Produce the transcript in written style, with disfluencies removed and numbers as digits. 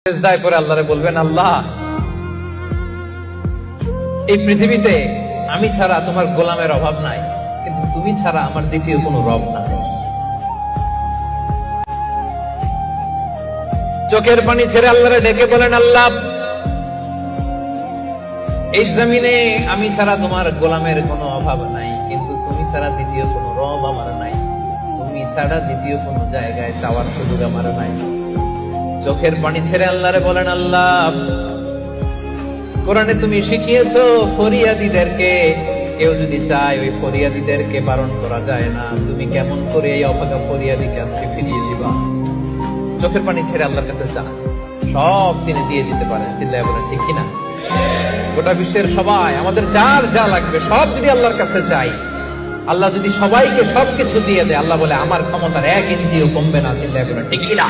সিজদায় পড়ে আল্লাহরে বলবেন, আল্লাহ এই পৃথিবীতে আমি ছাড়া তোমার গোলামের অভাব নাই, কিন্তু তুমি ছাড়া আমার দ্বিতীয় কোনো রব নাই। চোখের পানি ছেড়ে আল্লাহরে ডেকে বলেন, আল্লাহ এই জমিনে আমি ছাড়া তোমার গোলামের কোনো অভাব নাই, কিন্তু তুমি ছাড়া দ্বিতীয় কোনো রব আমার নাই, তুমি ছাড়া দ্বিতীয় কোনো জায়গায় চাওয়ার সুযোগ আমার নাই। চোখের পানি ছেড়ে আল্লাহরে বলেন, আল্লাহ কোরআনে তুমি শিখিয়েছো ফরিয়াদীদেরকে কেউ যদি চায় ওই ফরিয়াদীদেরকে বারণ করা যায় না, তুমি কেমন করে এই অভাগা ফরিয়াদীকে আজকে ফিরিয়ে দিবা। চোখের পানি ছেড়ে আল্লাহর কাছে চান, সব তিনি দিয়ে দিতে পারেন। চিল্লায় বলেন ঠিক কিনা? গোটা বিশ্বের সবাই আমাদের যার যা লাগবে সব যদি আল্লাহর কাছে চাই, আল্লাহ যদি সবাইকে সবকিছু দিয়ে দেয়, আল্লাহ বলে আমার ক্ষমতার 1 ইঞ্চিও কমবে না। চিল্লায় বলেন ঠিক কিনা?